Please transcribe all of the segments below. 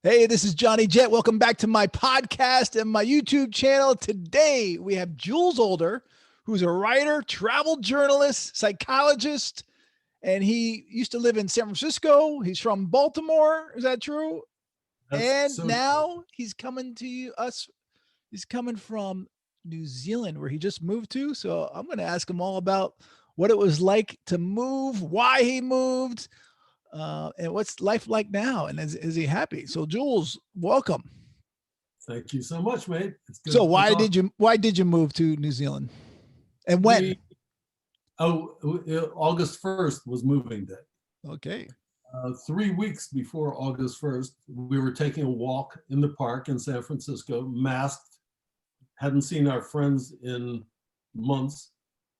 Hey, this is Johnny Jet. Welcome back to my podcast and my YouTube channel. Today we have Jules Older, who's a writer, travel journalist, psychologist, and he used to live in San Francisco. He's from Baltimore. Is that true? That's And so now he's coming to us. He's coming from New Zealand, where he just moved to. So I'm going to ask him all about what it was like to move, why he moved, and what's life like now, and is he happy? So Jules, welcome. Thank you so much, mate. It's good So to why talk. did you move to New Zealand, and when? We August 1st was moving day. Okay. 3 weeks before August 1st, we were taking a walk in the park in San Francisco, masked, hadn't seen our friends in months,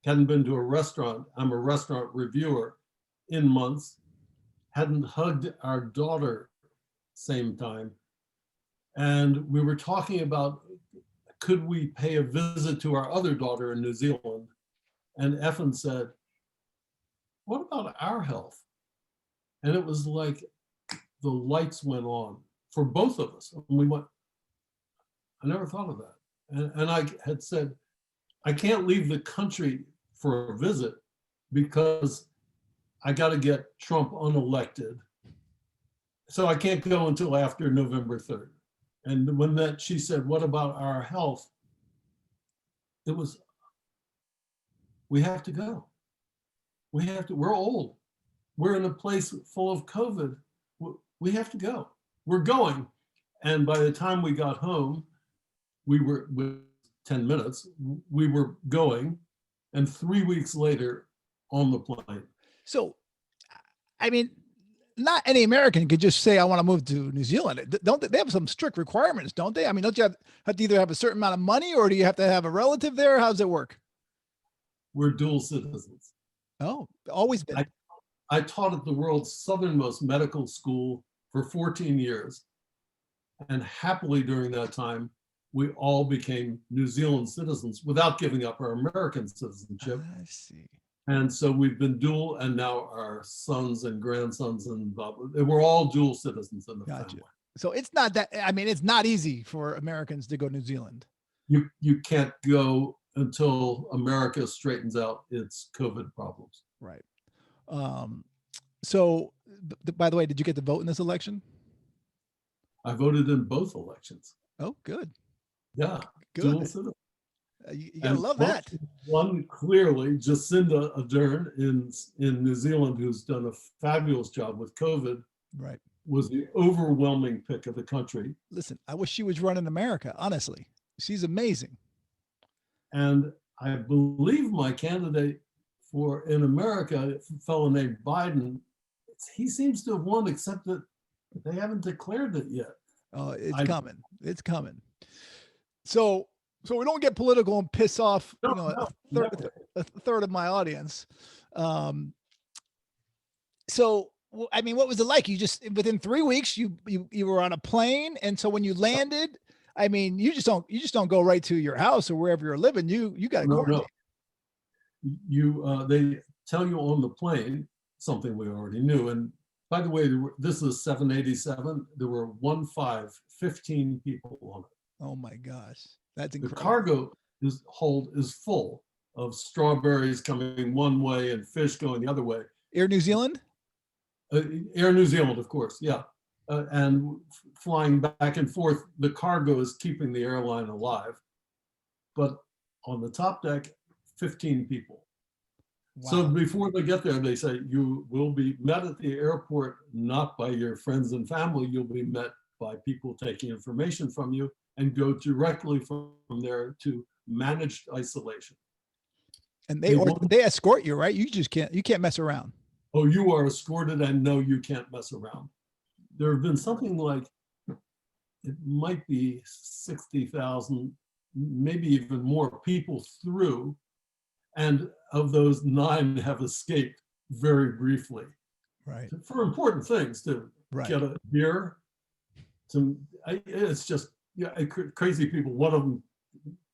hadn't been to a restaurant. I'm a restaurant reviewer in months, hadn't hugged our daughter same time. And we were talking about, could we pay a visit to our other daughter in New Zealand? And Effin said, what about our health? And it was like the lights went on for both of us. And we went, I never thought of that. And I had said, I can't leave the country for a visit because I got to get Trump unelected. So I can't go until after November 3rd. And when she said, what about our health? It was, we have to go. We're old. We're in a place full of COVID. We have to go. We're going. And by the time we got home, we were with 10 minutes, we were going. And 3 weeks later on the plane. So, I mean, not any American could just say, I want to move to New Zealand. Don't they have some strict requirements, don't they? I mean, don't you have to either have a certain amount of money, or do you have to have a relative there? How does it work? We're dual citizens. Oh, always been. I taught at the world's southernmost medical school for 14 years. And happily during that time, we all became New Zealand citizens without giving up our American citizenship. I see. And so we've been dual, and now our sons and grandsons and blah, blah, we're all dual citizens in the family. So it's not that, I mean, it's not easy for Americans to go to New Zealand. You can't go until America straightens out its COVID problems. Right. So, by the way, did you get to vote in this election? I voted in both elections. Oh, good. Yeah, good. Dual citizen. You gotta love that. One clearly, Jacinda Ardern in New Zealand, who's done a fabulous job with COVID, right, was the overwhelming pick of the country. Listen, I wish she was running America. Honestly, she's amazing. And I believe my candidate in America, a fellow named Biden, he seems to have won, except that they haven't declared it yet. Oh, it's coming. It's coming. So we don't get political and piss off, a third of my audience. So, I mean, what was it like? You just, within 3 weeks, you were on a plane. And so when you landed, I mean, you just don't go right to your house or wherever you're living. You got to quarantine. No. They tell you on the plane something we already knew. And by the way, this is 787. There were 15 people on it. Oh my gosh, that's incredible. The cargo hold is full of strawberries coming one way and fish going the other way. Air New Zealand? Air New Zealand, of course, yeah. And flying back and forth, the cargo is keeping the airline alive. But on the top deck, 15 people. Wow. So before they get there, they say, you will be met at the airport, not by your friends and family. You'll be met by people taking information from you and go directly from there to managed isolation. And they escort you, right? You can't mess around. Oh, you are escorted, and no, you can't mess around. There have been something like, it might be 60,000, maybe even more people through, and of those 9 have escaped very briefly. Right. For important things, to get a beer. It's just crazy people. One of them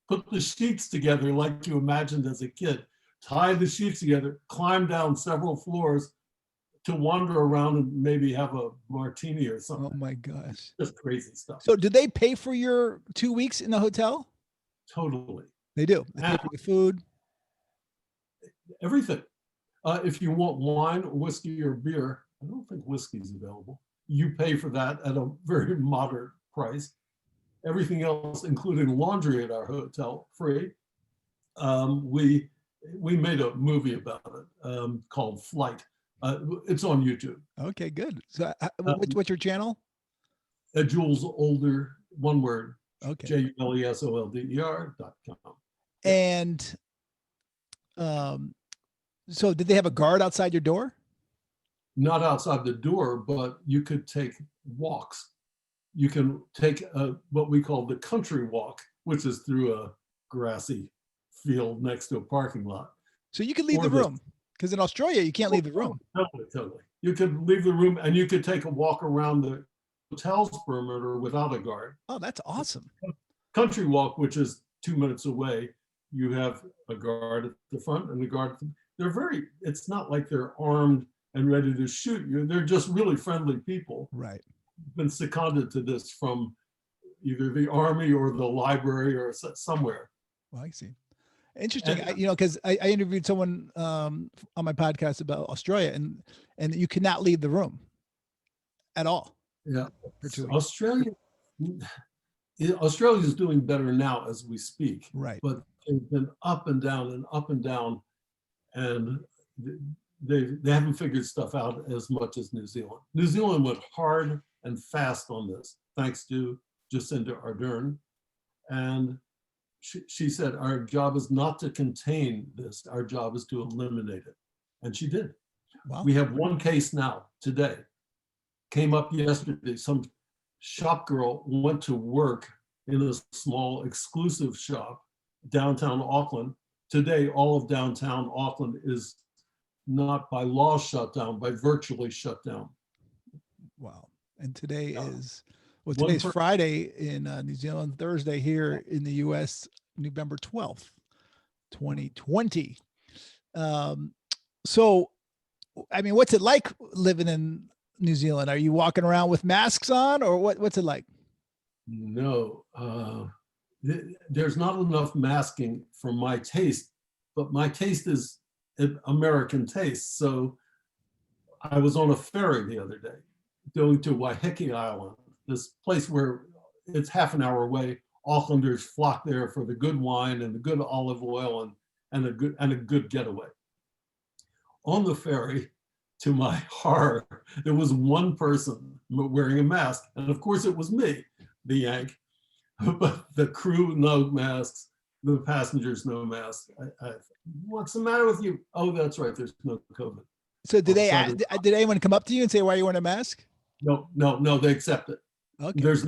put the sheets together like you imagined as a kid, tied the sheets together, climbed down several floors, to wander around and maybe have a martini or Oh something. my gosh. Just crazy stuff. So did they pay for your 2 weeks in the hotel? Totally. They do. They pay And for the food. everything. If you want wine, or whiskey, or beer, I don't think whiskey's available. You pay for that at a very moderate price. Everything else, including laundry at our hotel, free. We made a movie about it called Flight. It's on YouTube. Okay, good. So Um, what's your channel? Jules Older, one word, Okay. JULESOLDER.com. Yeah. And so did they have a guard outside your door? Not outside the door, but you could take walks. You can take what we call the country walk, which is through a grassy field next to a parking lot. So you could leave Or the room, because in Australia you can't leave the room. Totally. You could leave the room and you could take a walk around the hotel's perimeter without a guard. Oh, that's awesome. Country walk, which is 2 minutes away, you have a guard at the front and a guard. They're very, it's not like they're armed and ready to shoot you. They're just really friendly people. Right. Been seconded to this from either the army or the library or somewhere. Well, I see. Interesting. And Because I interviewed someone on my podcast about Australia, and you cannot leave the room at all. yeah, For 2 weeks. Australia is doing better now as we speak, Right. but they've been up and down and up and down, and they haven't figured stuff out as much as New Zealand. New Zealand went hard and fast on this, thanks to Jacinda Ardern. And she said, our job is not to contain this, our job is to eliminate it. And she did. Wow. We have one case now, today. Came up yesterday, some shop girl went to work in a small exclusive shop downtown Auckland. Today, all of downtown Auckland is not by law shut down, by virtually shut down. Wow. And today Yeah. is, well, One today's per- Friday in New Zealand, Thursday here in the US, November 12th, 2020. So, I mean, what's it like living in New Zealand? Are you walking around with masks on, or what's it like? No, there's not enough masking for my taste, but my taste is an American taste. So I was on a ferry the other day going to Waiheke Island, this place where it's half an hour away. Aucklanders flock there for the good wine and the good olive oil and a good getaway. On the ferry, to my horror, there was one person wearing a mask. And of course it was me, the Yank, but the crew, no masks, the passengers, no masks. What's the matter with you? Oh, that's right, there's no COVID. So did did anyone come up to you and say, why are you wearing a mask? No, they accept it. Okay. There's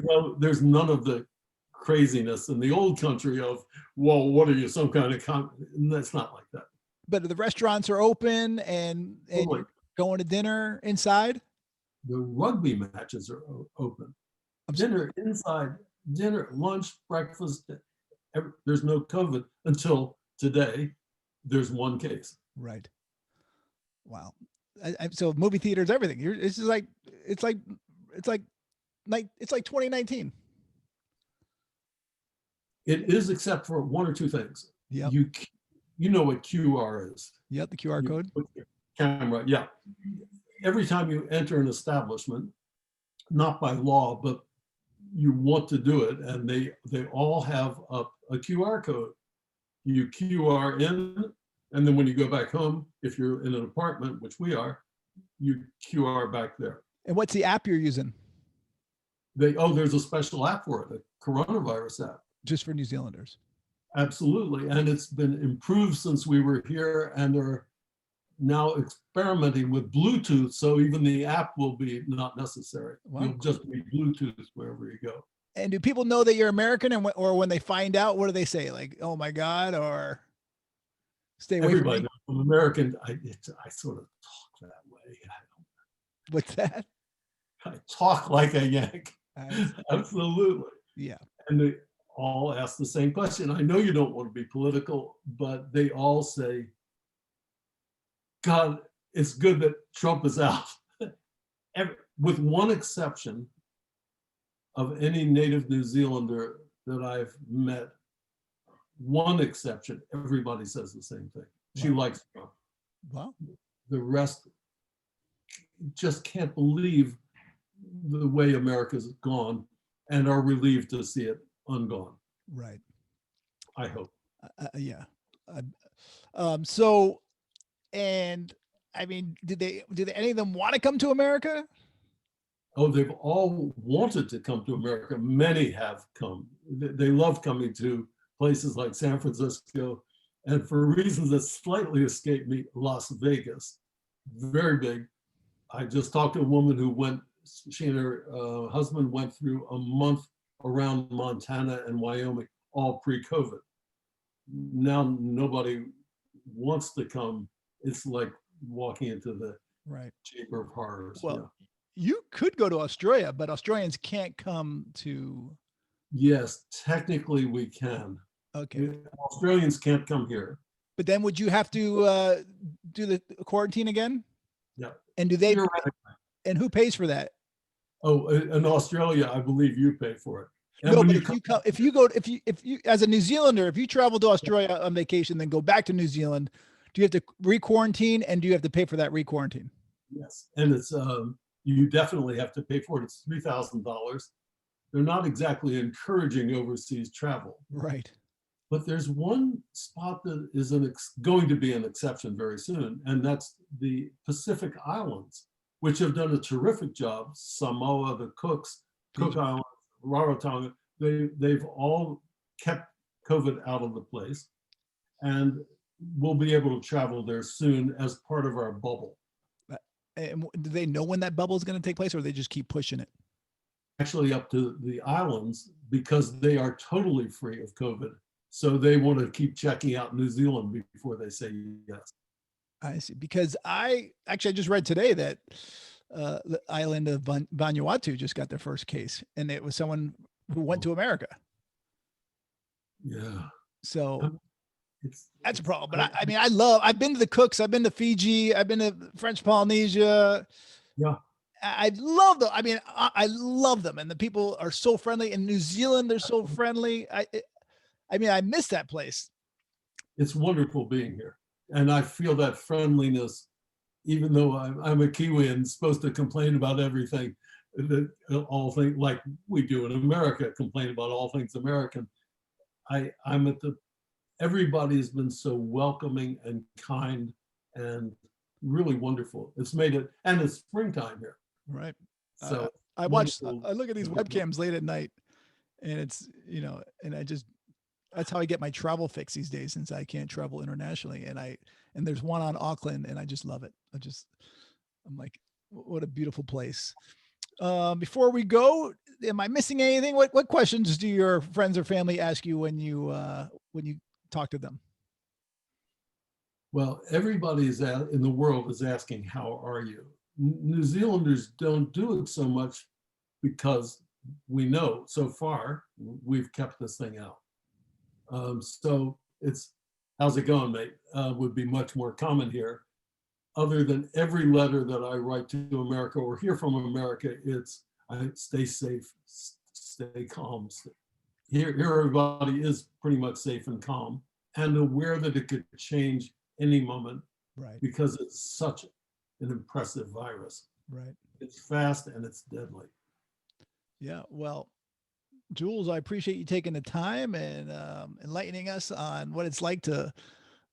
none of the craziness in the old country of, well, what are you, some kind of that's not like that. But the restaurants are open and Totally. you're going to dinner inside? The rugby matches are open. Dinner inside, dinner, lunch, breakfast, there's no COVID until today. There's one case. Right. Wow. So movie theaters, everything. It's just like, it's like 2019. It is, except for one or two things. Yeah. You know what QR is. Yep. The QR code. Put your camera. Yeah. Every time you enter an establishment, not by law, but you want to do it, and they all have a QR code. You QR in, and then when you go back home, if you're in an apartment, which we are, you QR back there. And what's the app you're using? There's a special app for it, a coronavirus app. Just for New Zealanders. Absolutely. And it's been improved since we were here, and they're now experimenting with Bluetooth. So even the app will be not necessary. Wow. You'll just be Bluetooth wherever you go. And do people know that you're American, or when they find out, what do they say? Like, oh my God, or stay away Everybody from me? knows I'm American. I sort of talk that way. What's that? I talk like a Yank. Absolutely. Yeah. And they all ask the same question. I know you don't want to be political, but they all say, God, it's good that Trump is out. With one exception of any native New Zealander that I've met, one exception, everybody says the same thing. She likes Trump. Wow. The rest just can't believe the way America's gone and are relieved to see it ungone. Right. I hope. Yeah. So, and I mean, did any of them want to come to America? Oh, they've all wanted to come to America. Many have come. They love coming to places like San Francisco, and for reasons that slightly escape me, Las Vegas. Very big. I just talked to a woman who went, she and her husband went through a month around Montana and Wyoming, all pre-COVID. Now nobody wants to come. It's like walking into the chamber of horrors. Well, you could go to Australia, but Australians can't come to. Yes, technically we can. Okay. Australians can't come here. But then would you have to do the quarantine again? Yeah. And do they? And who pays for that? Oh, in Australia, I believe you pay for it. And no, but if you as a New Zealander, if you travel to Australia on vacation, then go back to New Zealand, do you have to re-quarantine, and do you have to pay for that re-quarantine? Yes, and it's you definitely have to pay for it. It's $3,000. They're not exactly encouraging overseas travel. Right. But there's one spot that is going to be an exception very soon, and that's the Pacific Islands, which have done a terrific job. Samoa, the Cooks, Cook Islands, Rarotonga, they've all kept COVID out of the place, and we'll be able to travel there soon as part of our bubble. And do they know when that bubble is going to take place, or they just keep pushing it? Actually, up to the islands, because they are totally free of COVID. So they want to keep checking out New Zealand before they say yes. I see. Because I just read today that the island of Vanuatu just got their first case, and it was someone who went to America. Yeah. So that's a problem. But I mean, I've been to the Cooks, I've been to Fiji, I've been to French Polynesia. Yeah. I love them. I mean, I love them. And the people are so friendly. In New Zealand, they're so friendly. I mean, I miss that place. It's wonderful being here. And I feel that friendliness, even though I'm a Kiwi and supposed to complain about everything, all things like we do in America, complain about all things American. I'm at everybody's been so welcoming and kind and really wonderful. It's made it, and it's springtime here. Right. So I look at these webcams late at night, and it's, and that's how I get my travel fix these days, since I can't travel internationally. And there's one on Auckland, and I just love it. I'm like, what a beautiful place. Before we go, am I missing anything? What questions do your friends or family ask you when you talk to them? Well, everybody in the world is asking, how are you? New Zealanders don't do it so much because we know so far we've kept this thing out. So it's, how's it going, mate? Would be much more common here. Other than every letter that I write to America or hear from America, it's stay safe, stay calm. Here everybody is pretty much safe and calm and aware that it could change any moment, right? Because it's such an impressive virus. Right. It's fast and it's deadly. Yeah. Well, Jules, I appreciate you taking the time and enlightening us on what it's like to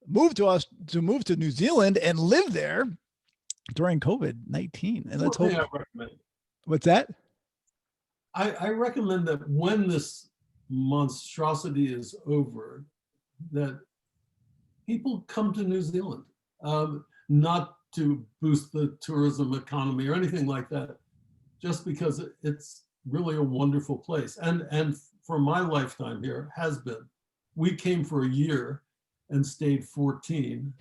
move to New Zealand and live there during COVID-19. And let's hope. What's that? I recommend that when this monstrosity is over, that people come to New Zealand, not to boost the tourism economy or anything like that, just because it's really a wonderful place. And for my lifetime here has been. We came for a year and stayed 14,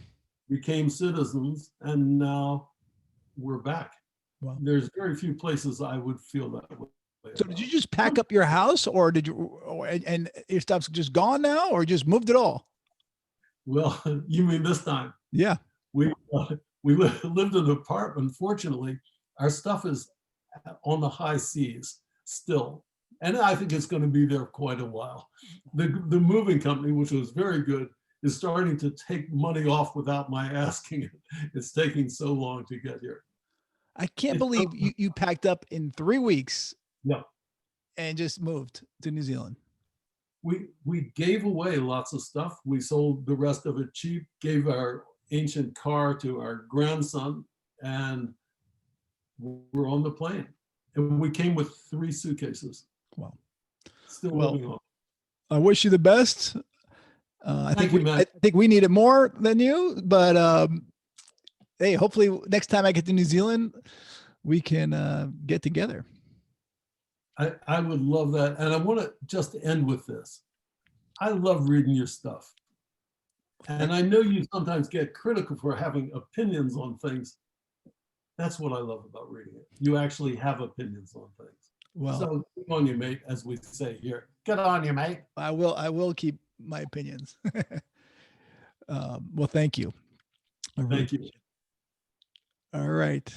became citizens, and now we're back. Wow. There's very few places I would feel that way. So did you just pack up your house, or and your stuff's just gone now, or just moved it all? Well, you mean this time? Yeah. We lived in an apartment. Fortunately, our stuff is on the high seas still. And I think it's going to be there quite a while. The moving company, which was very good, is starting to take money off without my asking it. It's taking so long to get here. I can't It's believe you packed up in 3 weeks yeah. and just moved to New Zealand. We gave away lots of stuff. We sold the rest of it cheap, gave our ancient car to our grandson, and we're on the plane. And we came with 3 suitcases. Well, Still moving on. I wish you the best. Thank you, Matt. I think we need it more than you, but hey, hopefully next time I get to New Zealand, we can get together. I would love that. And I want to just end with this. I love reading your stuff. And I know you sometimes get critical for having opinions on things. That's what I love about reading it. You actually have opinions on things. Well, so good on you, mate, as we say here. Good on you, mate. I will keep my opinions. Well, thank you. Thank you. All right.